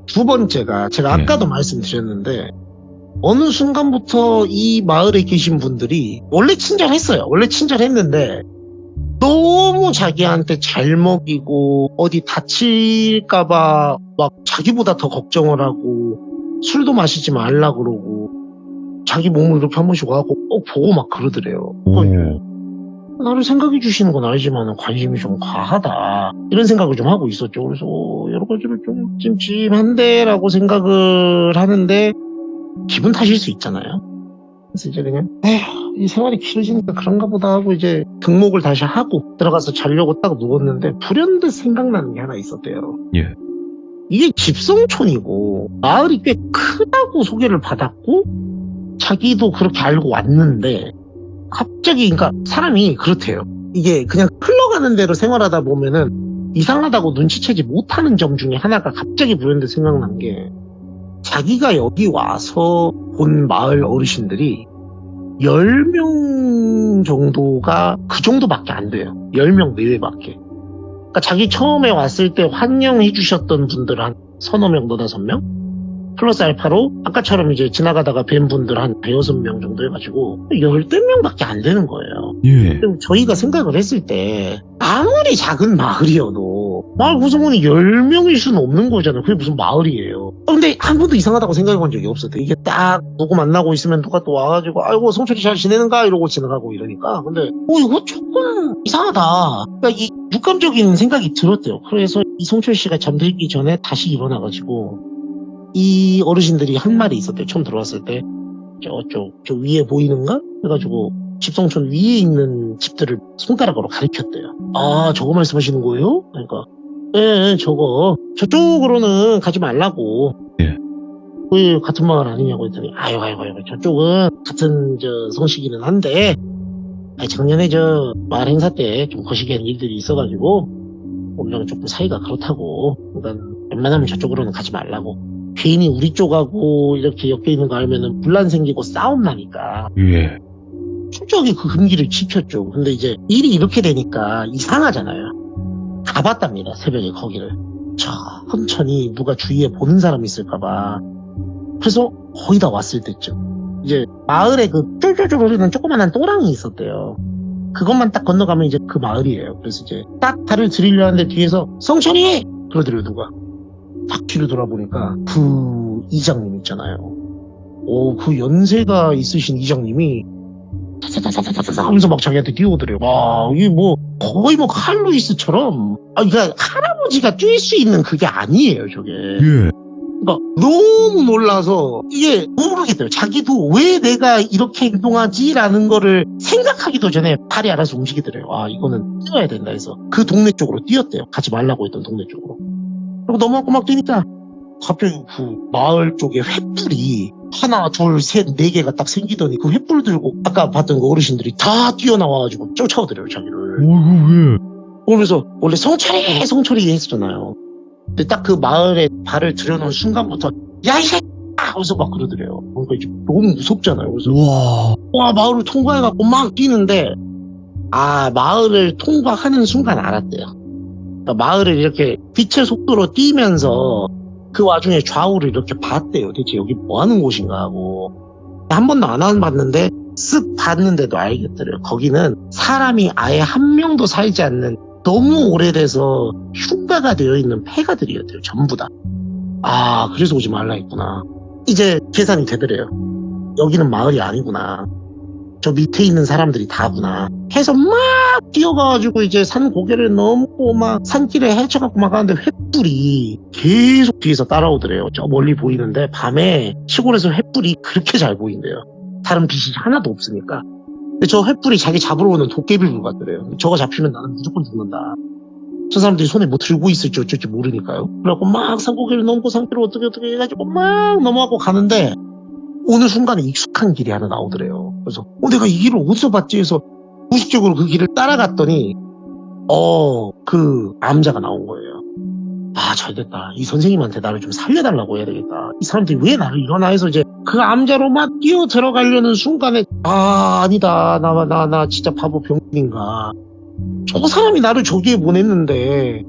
두 번째가 제가 아까도 말씀드렸는데 어느 순간부터 이 마을에 계신 분들이 원래 친절했어요. 원래 친절했는데 너무 자기한테 잘 먹이고 어디 다칠까봐 막 자기보다 더 걱정을 하고 술도 마시지 말라 그러고 자기 몸을 이렇게 한 번씩 와갖고 꼭 보고 막 그러더래요. 나를 생각해 주시는 건 알지만 관심이 좀 과하다 이런 생각을 좀 하고 있었죠. 그래서 여러 가지로 좀 찜찜한데 라고 생각을 하는데 기분 탓일 수 있잖아요. 그래서 이제 그냥 이 생활이 길어지니까 그런가 보다 하고 이제 등목을 다시 하고 들어가서 자려고 딱 누웠는데 불현듯 생각나는 게 하나 있었대요. 이게 집성촌이고 마을이 꽤 크다고 소개를 받았고 자기도 그렇게 알고 왔는데 갑자기 그러니까 사람이 그렇대요. 이게 그냥 흘러가는 대로 생활하다 보면은 이상하다고 눈치채지 못하는 점 중에 하나가 갑자기 불현듯 생각난 게 자기가 여기 와서 본 마을 어르신들이 10명 정도가 그 정도밖에 안 돼요. 10명 내외밖에. 그러니까 자기 처음에 왔을 때 환영해 주셨던 분들 한 서너 명, 너다섯 명? 플러스 알파로 아까처럼 이제 지나가다가 뵌 분들 한 대여섯 명 정도 해가지고 10명밖에 안 되는 거예요. 저희가 생각을 했을 때 아무리 작은 마을이어도 마을 구성원이 10명일 수는 없는 거잖아요. 그게 무슨 마을이에요. 근데 한 번도 이상하다고 생각해 본 적이 없었대. 이게 딱 누구 만나고 있으면 누가 또 와가지고 아이고 성철이 잘 지내는가 이러고 지나가고 이러니까 근데 이거 조금 이상하다. 그러니까 이 육감적인 생각이 들었대요. 그래서 이 성철 씨가 잠들기 전에 다시 일어나가지고 이 어르신들이 한 말이 있었대요. 처음 들어왔을 때 저 위에 보이는가? 해가지고 집성촌 위에 있는 집들을 손가락으로 가리켰대요. 저거 말씀하시는 거예요? 그러니까 예, 저쪽으로는 가지 말라고. 예. 왜 같은 마을 아니냐고 했더니, 아이고, 저쪽은 같은 성씨기는 한데, 작년에 마을 행사 때 좀 거시기한 일들이 있어가지고, 우리랑 조금 사이가 그렇다고. 그러니까 웬만하면 저쪽으로는 가지 말라고. 괜히 우리 쪽하고 이렇게 엮여 있는 거 알면은 분란 생기고 싸움 나니까. 예. 철저하게 그 금기를 지켰죠. 근데 이제 일이 이렇게 되니까 이상하잖아요. 가봤답니다, 새벽에 거기를. 천천히 누가 주위에 보는 사람이 있을까봐. 그래서 거의 다 왔을 때쯤. 이제 마을에 그 쫄쫄쫄 거리는 조그만한 또랑이 있었대요. 그것만 딱 건너가면 이제 그 마을이에요. 그래서 이제 딱 달을 들이려 하는데 뒤에서 성철이! 그러더래요, 누가. 딱 뒤를 돌아보니까 그 이장님 있잖아요. 그 연세가 있으신 이장님이 타타타타타타 하면서 막 자기한테 뛰어오더래요. 와, 이게 뭐 거의 뭐 칼루이스처럼. 그러니까 할아버지가 뛸 수 있는 그게 아니에요, 저게. 예. 그러니까 너무 놀라서 이게 모르겠대요. 자기도 왜 내가 이렇게 행동하지라는 거를 생각하기도 전에 발이 알아서 움직이더래요. 이거는 뛰어야 된다 해서 그 동네 쪽으로 뛰었대요. 가지 말라고 했던 동네 쪽으로. 그리고 넘어가고 막 뛰니까 갑자기 그 마을 쪽에 횃불이 하나, 둘, 셋, 네 개가 딱 생기더니 그 횃불 들고 아까 봤던 그 어르신들이 다 뛰어나와가지고 쫓아오더래요, 자기를. 왜? 그러면서 원래 성철이 했었잖아요. 근데 딱 그 마을에 발을 들여놓은 순간부터 야, 이 새끼야! 하면서 막 그러더래요. 그러니까 이제 너무 무섭잖아요. 그래서 와, 마을을 통과해갖고 막 뛰는데 마을을 통과하는 순간 알았대요. 그러니까 마을을 이렇게 빛의 속도로 뛰면서 그 와중에 좌우를 이렇게 봤대요. 대체 여기 뭐 하는 곳인가 하고. 한 번도 안 봤는데 쓱 봤는데도 알겠더래요. 거기는 사람이 아예 한 명도 살지 않는 너무 오래돼서 흉가가 되어 있는 폐가들이었대요. 전부 다. 그래서 오지 말라 했구나. 이제 계산이 되더래요. 여기는 마을이 아니구나. 저 밑에 있는 사람들이 다구나. 해서 막 뛰어가가지고 이제 산 고개를 넘고 막 산길에 헤쳐갖고 막 가는데 횃불이 계속 뒤에서 따라오더래요. 저 멀리 보이는데 밤에 시골에서 횃불이 그렇게 잘 보인대요. 다른 빛이 하나도 없으니까. 근데 저 횃불이 자기 잡으러 오는 도깨비불 같더래요. 저거 잡히면 나는 무조건 죽는다. 저 사람들이 손에 뭐 들고 있을지 어쩔지 모르니까요. 그래갖고 막 산고개를 넘고 산길을 어떻게 해가지고 막 넘어가고 가는데 어느 순간에 익숙한 길이 하나 나오더래요. 그래서 내가 이 길을 어디서 봤지 해서 무의식적으로 그 길을 따라갔더니 그 암자가 나온 거예요. 잘됐다. 이 선생님한테 나를 좀 살려달라고 해야 되겠다. 이 사람들이 왜 나를 일어나 해서 이제 그 암자로 막 뛰어 들어가려는 순간에 아니다. 나 진짜 바보 병인가. 저 사람이 나를 저기에 보냈는데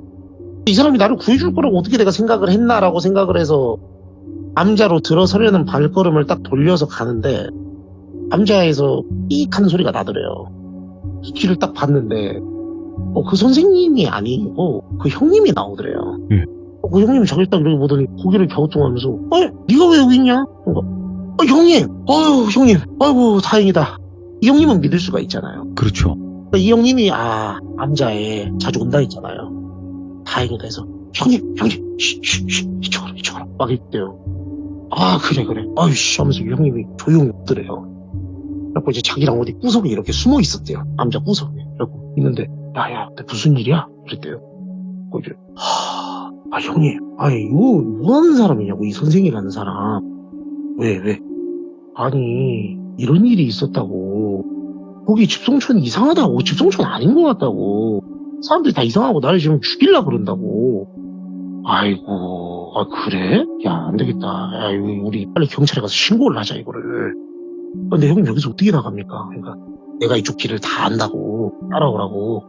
이 사람이 나를 구해줄 거라고 어떻게 내가 생각을 했나라고 생각을 해서 암자로 들어서려는 발걸음을 딱 돌려서 가는데 암자에서 삑 하는 소리가 나더래요. 이 길을 딱 봤는데 그 선생님이 아니고 그 형님이 나오더래요. 그 형님이 저길 딱 이렇게 보더니 고개를 갸우뚱하면서 네가 왜 여기 있냐? 형님! 형님! 아이고 다행이다. 이 형님은 믿을 수가 있잖아요. 그렇죠. 이 형님이 암자에 자주 온다 했잖아요. 다행이다 해서 형님 이쪽으로 막 이랬대요. 그래 아이씨 하면서 이 형님이 조용히 없더래요. 그래갖고 이제 자기랑 어디 구석에 이렇게 숨어 있었대요. 암자 구석에. 그래갖고 있는데 야 무슨 일이야? 그랬대요. 이제 형님 이거 뭐 하는 사람이냐고. 이 선생이라는 사람 왜 아니 이런 일이 있었다고. 거기 집성촌이 이상하다고. 집성촌 아닌 것 같다고. 사람들이 다 이상하고 나를 지금 죽이려고 그런다고. 아이고 그래? 야 안되겠다. 야 우리 빨리 경찰에 가서 신고를 하자 이거를. 근데 형님 여기서 어떻게 나갑니까? 그러니까 내가 이쪽 길을 다 안다고 따라오라고.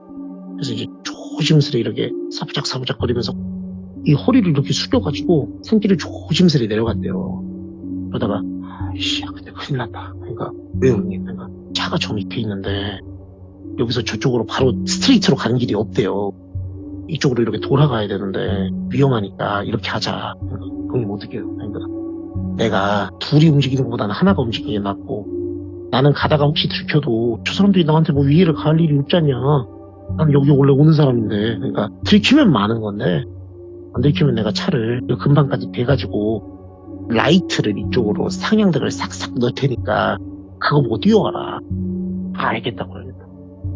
그래서 이제 조심스레 이렇게 사부작 거리면서 이 허리를 이렇게 숙여가지고 산길을 조심스레 내려갔대요. 그러다가 근데 큰일 났다. 그러니까 왜 형님? 그러니까 차가 저 밑에 있는데 여기서 저쪽으로 바로 스트레이트로 가는 길이 없대요. 이쪽으로 이렇게 돌아가야 되는데 위험하니까 이렇게 하자. 그러니까 형님 어떻게 해요? 그러니까 내가 둘이 움직이는 것보다는 하나가 움직이는 게 낫고 나는 가다가 혹시 들켜도 저 사람들이 나한테 뭐 위해를 가할 일이 없잖냐. 난 여기 원래 오는 사람인데. 그러니까 들키면 많은 건데 안 들키면 내가 차를 금방까지 대가지고 라이트를 이쪽으로 상향등을 싹싹 넣을 테니까 그거 보고 뛰어와라. 알겠다고 그러겠다.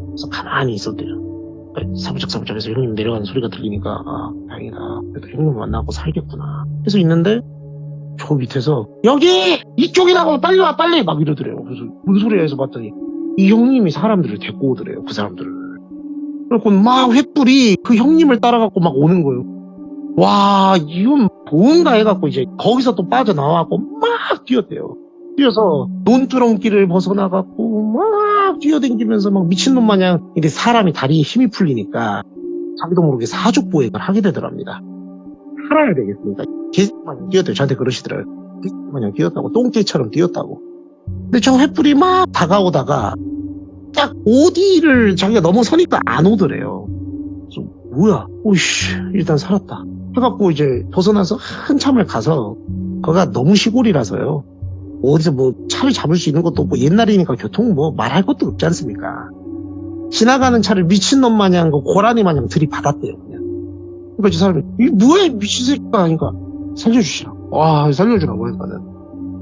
그래서 가만히 있었대요. 사부작사부작해서 형님 내려가는 소리가 들리니까 아 다행이다. 그래도 형님 만나고 살겠구나. 그래서 있는데 저 밑에서 여기 이쪽이라고 빨리 와 빨리 막 이러더래요. 그래서 무슨 소리야 해서 봤더니 이 형님이 사람들을 데리고 오더래요. 그 사람들을. 그래서 막 횃불이 그 형님을 따라갖고 막 오는 거예요. 와 이건 뭔가 해갖고 이제 거기서 또 빠져나와갖고 막 뛰었대요. 뛰어서 논두렁길을 벗어나갖고 막 뛰어댕기면서 막 미친놈 마냥 이제 사람이 다리에 힘이 풀리니까 자기도 모르게 사족보행을 하게 되더랍니다. 살아야 되겠습니까? 개새끼마냥 뛰었대요. 저한테 그러시더라고요. 개새끼마냥 뛰었다고 똥개처럼 뛰었다고. 근데 저 횃불이 막 다가오다가 딱 어디를 자기가 넘어서니까 안 오더래요. 그래서 뭐야? 오이씨 일단 살았다. 해갖고 이제 벗어나서 한참을 가서 거기가 너무 시골이라서요. 어디서 뭐 차를 잡을 수 있는 것도 없고 옛날이니까 교통 뭐 말할 것도 없지 않습니까? 지나가는 차를 미친놈 마냥 고라니 마냥 들이받았대요. 그냥. 그러니까 이 사람이 이게 뭐야 미친 새끼가 하니까 살려주시라고. 와 살려주라고 하니까는.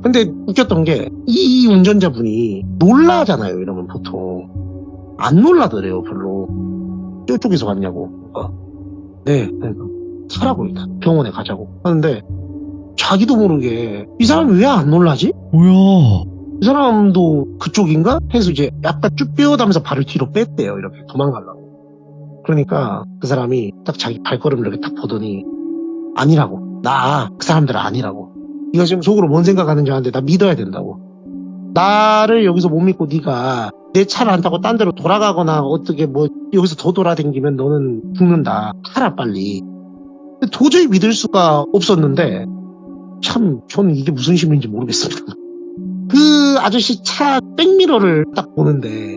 근데 웃겼던 게 이 운전자분이 놀라잖아요. 이러면 보통 안 놀라더래요. 별로. 저쪽에서 왔냐고. 그러니까 네 그러니까 차라고 일단 병원에 가자고 하는데 자기도 모르게 이 사람이 왜 안 놀라지? 뭐야? 이 사람도 그쪽인가? 해서 이제 약간 쭉 빼어다면서 발을 뒤로 뺐대요. 이렇게 도망가려고. 그러니까 그 사람이 딱 자기 발걸음을 이렇게 딱 보더니 아니라고. 나 그 사람들은 아니라고. 네가 지금 속으로 뭔 생각하는지 아는데 나 믿어야 된다고. 나를 여기서 못 믿고 네가 내 차를 안 타고 딴 데로 돌아가거나 어떻게 뭐 여기서 더 돌아다니면 너는 죽는다. 타라 빨리. 근데 도저히 믿을 수가 없었는데 참 저는 이게 무슨 심리인지 모르겠습니다. 그 아저씨 차 백미러를 딱 보는데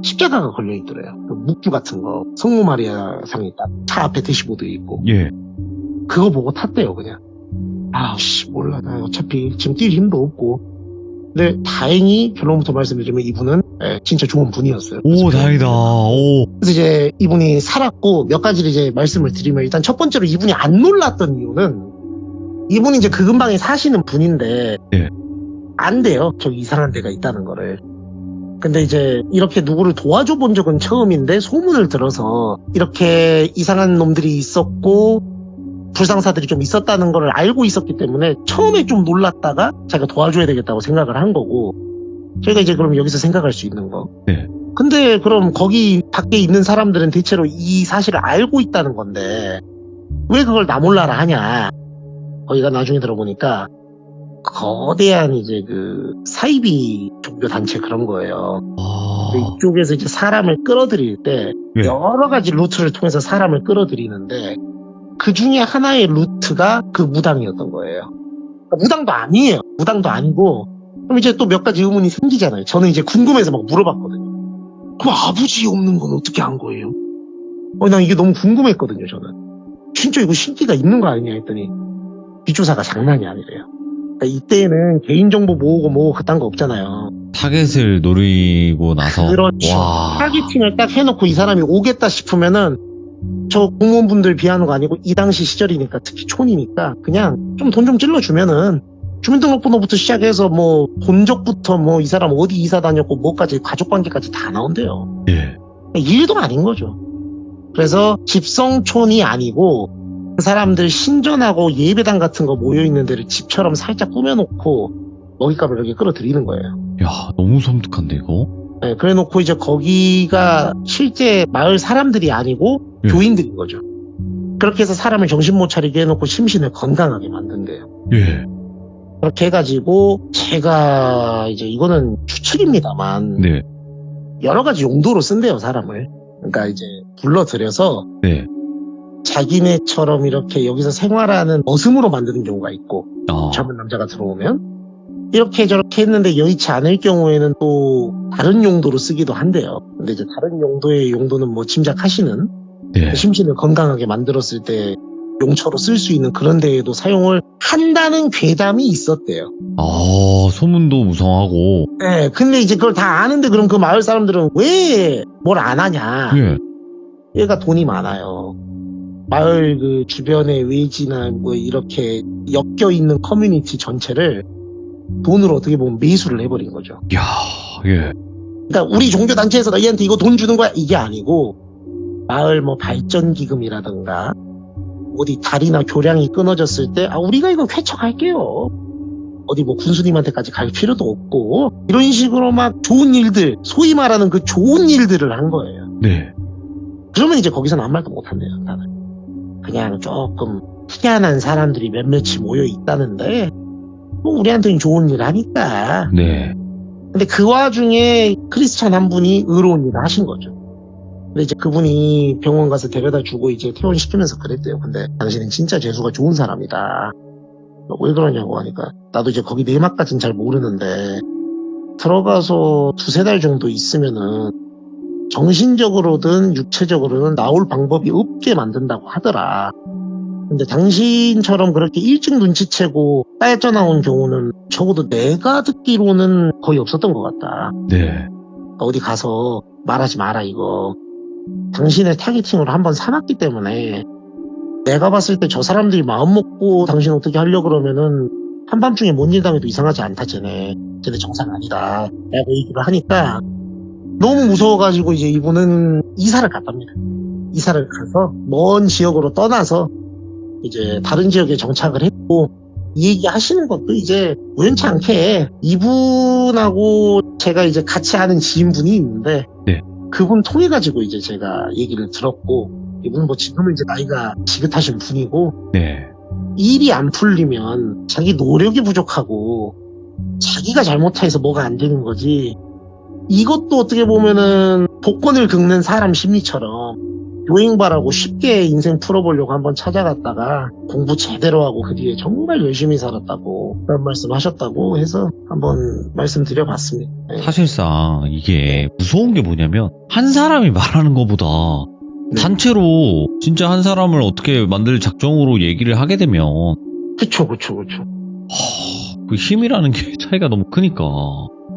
십자가가 걸려있더래요. 그 묵주 같은 거 성모 마리아 상이 딱 차 앞에 대시보드에 있고 예. 그거 보고 탔대요. 그냥 아씨 몰라 나 어차피 지금 뛸 힘도 없고. 근데 다행히 결론부터 말씀드리면 이분은 진짜 좋은 분이었어요. 오 다행이다. 오. 그래서 이제 이분이 살았고 몇 가지를 이제 말씀을 드리면 일단 첫 번째로 이분이 안 놀랐던 이유는 이분이 이제 그 근방에 사시는 분인데 예. 안 돼요. 저기 이상한 데가 있다는 거를. 근데 이제 이렇게 누구를 도와줘 본 적은 처음인데 소문을 들어서 이렇게 이상한 놈들이 있었고 불상사들이 좀 있었다는 걸 알고 있었기 때문에 처음에 좀 놀랐다가 자기가 도와줘야 되겠다고 생각을 한 거고 저희가 이제 그럼 여기서 생각할 수 있는 거. 네. 근데 그럼 거기 밖에 있는 사람들은 대체로 이 사실을 알고 있다는 건데 왜 그걸 나 몰라라 하냐. 거기가 나중에 들어보니까 거대한 이제 그 사이비 종교 단체 그런 거예요. 근데 이쪽에서 이제 사람을 끌어들일 때 예. 여러 가지 루트를 통해서 사람을 끌어들이는데 그 중에 하나의 루트가 그 무당이었던 거예요. 그러니까 무당도 아니에요. 무당도 아니고 그럼 이제 또 몇 가지 의문이 생기잖아요. 저는 이제 궁금해서 막 물어봤거든요. 그럼 아버지 없는 건 어떻게 한 거예요? 난 이게 너무 궁금했거든요. 저는 진짜 이거 신기가 있는 거 아니냐 했더니 뒷조사가 장난이 아니래요. 그러니까 이때는 개인정보 모으고 뭐 그딴 거 없잖아요. 타겟을 노리고 나서. 그렇죠. 와. 타겟팅을 딱 해놓고 이 사람이 오겠다 싶으면은 저 공무원분들 비하는 거 아니고 이 당시 시절이니까 특히 촌이니까 그냥 좀 돈 좀 찔러주면은 주민등록번호부터 시작해서 뭐 본적부터 뭐 이 사람 어디 이사 다녔고 뭐까지 가족관계까지 다 나온대요. 예. 일도 아닌 거죠. 그래서 집성촌이 아니고 그 사람들 신전하고 예배당 같은 거 모여있는 데를 집처럼 살짝 꾸며놓고 먹잇감을 이렇게 끌어들이는 거예요. 야 너무 섬뜩한데 이거. 네, 그래 놓고 이제 거기가 실제 마을 사람들이 아니고 예. 교인들인 거죠. 그렇게 해서 사람을 정신 못 차리게 해놓고 심신을 건강하게 만든대요. 예. 그렇게 해가지고 제가 이제 이거는 추측입니다만 네. 여러 가지 용도로 쓴대요 사람을. 그러니까 이제 불러들여서 네. 자기네처럼 이렇게 여기서 생활하는 머슴으로 만드는 경우가 있고 아. 젊은 남자가 들어오면 이렇게 저렇게 했는데 여의치 않을 경우에는 또 다른 용도로 쓰기도 한대요. 근데 이제 다른 용도의 용도는 뭐 짐작하시는 네. 심신을 건강하게 만들었을 때 용처로 쓸 수 있는 그런 데에도 사용을 한다는 괴담이 있었대요. 아 소문도 무성하고. 네, 근데 이제 그걸 다 아는데 그럼 그 마을 사람들은 왜 뭘 안 하냐. 예. 얘가 돈이 많아요. 마을 그 주변의 외지나 뭐 이렇게 엮여 있는 커뮤니티 전체를 돈으로 어떻게 보면 매수를 해버린 거죠. 야 예. 그러니까 우리 종교 단체에서 너희한테 이거 돈 주는 거야 이게 아니고 마을 뭐 발전기금이라든가 어디 다리나 교량이 끊어졌을 때 우리가 이거 쾌척할게요. 어디 뭐 군수님한테까지 갈 필요도 없고 이런 식으로 막 좋은 일들, 소위 말하는 그 좋은 일들을 한 거예요. 네. 그러면 이제 거기서는 아무 말도 못한대요. 나는 그냥 조금 희한한 사람들이 몇몇이 모여 있다는데 뭐 우리한테는 좋은 일 하니까. 네. 근데 그 와중에 크리스찬 한 분이 의로운 일을 하신 거죠. 근데 이제 그분이 병원 가서 데려다 주고 이제 퇴원시키면서 그랬대요. 근데 당신은 진짜 재수가 좋은 사람이다. 왜 그러냐고 하니까 나도 이제 거기 내막까지는 잘 모르는데 들어가서 2-3달 정도 있으면은 정신적으로든 육체적으로는 나올 방법이 없게 만든다고 하더라. 근데 당신처럼 그렇게 일찍 눈치채고 빠져나온 경우는 적어도 내가 듣기로는 거의 없었던 것 같다. 네. 어디 가서 말하지 마라 이거. 당신의 타겟팅으로 한번 삼았기 때문에 내가 봤을 때 저 사람들이 마음 먹고 당신 어떻게 하려고 그러면은 한밤중에 뭔 일 당해도 이상하지 않다 쟤네 정상 아니다 라고 얘기를 하니까 너무 무서워가지고 이제 이분은 이사를 갔답니다. 이사를 가서 먼 지역으로 떠나서 이제 다른 지역에 정착을 했고 이 얘기 하시는 것도 이제 우연치 않게 이분하고 제가 이제 같이 아는 지인분이 있는데 네. 그분 통해가지고 이제 제가 얘기를 들었고 이분은 뭐 지금은 이제 나이가 지긋하신 분이고 네. 일이 안 풀리면 자기 노력이 부족하고 자기가 잘못해서 뭐가 안 되는 거지. 이것도 어떻게 보면은 복권을 긁는 사람 심리처럼 요행바라고 쉽게 인생 풀어보려고 한번 찾아갔다가 공부 제대로 하고 그 뒤에 정말 열심히 살았다고 그런 말씀 하셨다고 해서 한번 말씀드려봤습니다. 네. 사실상 이게 무서운 게 뭐냐면 한 사람이 말하는 것보다 네. 단체로 진짜 한 사람을 어떻게 만들 작정으로 얘기를 하게 되면 그쵸. 그 힘이라는 게 차이가 너무 크니까.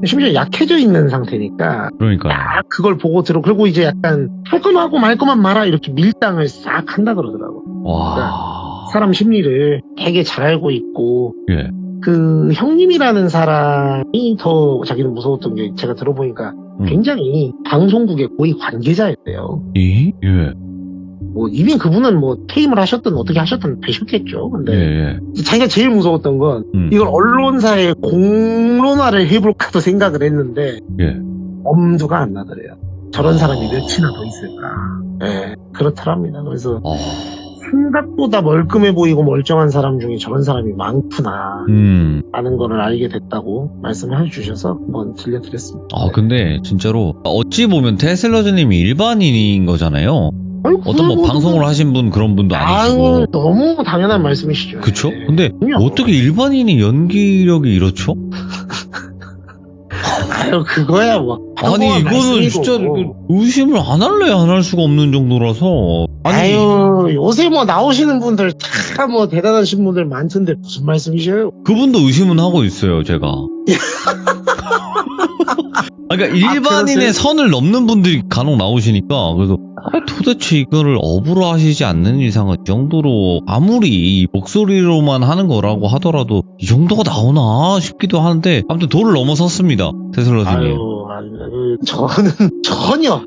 심지어 약해져 있는 상태니까 그러니까. 딱 그걸 보고 그리고 이제 약간 할 거면 하고 말 거만 마라 이렇게 밀당을 싹 한다 그러더라고. 와. 사람 심리를 되게 잘 알고 있고 예. 그 형님이라는 사람이 더 자기는 무서웠던 게 제가 들어보니까 굉장히 방송국의 고위 관계자였대요. 예? 예. 뭐 이미 그분은 뭐 퇴임을 하셨든 어떻게 하셨든 되셨겠죠. 근데 예. 자기가 제일 무서웠던 건 이걸 언론사에 공론화를 해볼까도 생각을 했는데 예. 엄두가 안 나더래요. 저런 사람이 몇이나 더 있을까. 예, 그렇더랍니다. 그래서 생각보다 멀끔해 보이고 멀쩡한 사람 중에 저런 사람이 많구나 라는 거를 알게 됐다고 말씀해 주셔서 한번 들려드렸습니다. 근데 진짜로 어찌 보면 테슬러즈님이 일반인인 거잖아요. 어떤 뭐 방송을 하신 분 그런 분도 아니시고. 너무 당연한 말씀이시죠. 그쵸? 네. 근데 어떻게 일반인이 연기력이 이렇죠? 그거야 뭐. 아니 이거는 진짜 의심을 안 할래 안 할 수가 없는 정도라서. 요새 뭐 나오시는 분들 다 뭐 대단하신 분들 많던데 무슨 말씀이셔요? 그분도 의심은 하고 있어요 제가. 그러니까 일반인의 선을 넘는 분들이 간혹 나오시니까 그래서 도대체 이거를 업으로 하시지 않는 이상은 이 정도로 아무리 목소리로만 하는 거라고 하더라도 이 정도가 나오나 싶기도 하는데 아무튼 도를 넘어섰습니다 테슬러즈님. 저는 전혀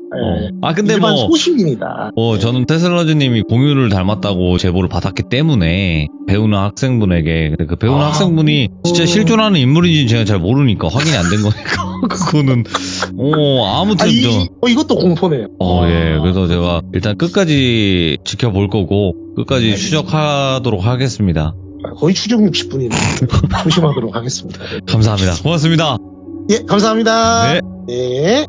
근데 일반 소심입니다. 저는 테슬러즈님이 공유를 닮았다고 제보를 받았기 때문에 배우는 학생분에게 근데 그 배우는 학생분이 진짜 실존하는 인물인지 제가 잘 모르니까 확인이 안 된 거니까 그거는 아무튼 이것도 공포네요. 예. 그래서 제가 일단 끝까지 지켜볼 거고 끝까지 추적하도록 하겠습니다. 거의 추적 60분이네. 조심하도록 하겠습니다. 감사합니다. 고맙습니다. 예, 감사합니다. 네. 네.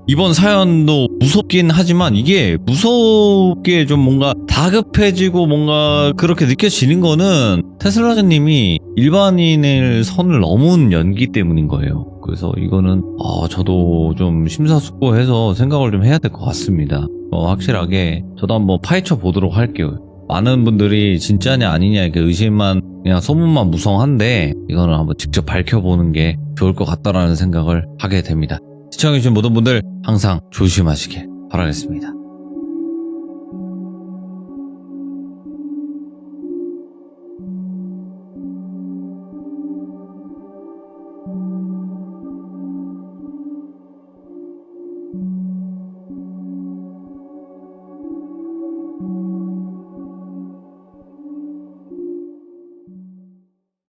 이번 사연도 무섭긴 하지만 이게 무섭게 좀 뭔가 다급해지고 뭔가 그렇게 느껴지는 거는 테슬라즈님이 일반인의 선을 넘은 연기 때문인 거예요. 그래서 이거는 저도 좀 심사숙고해서 생각을 좀 해야 될 것 같습니다. 확실하게 저도 한번 파헤쳐 보도록 할게요. 많은 분들이 진짜냐 아니냐 이렇게 의심만 그냥 소문만 무성한데 이거는 한번 직접 밝혀보는 게 좋을 것 같다라는 생각을 하게 됩니다. 시청해주신 모든 분들 항상 조심하시길 바라겠습니다.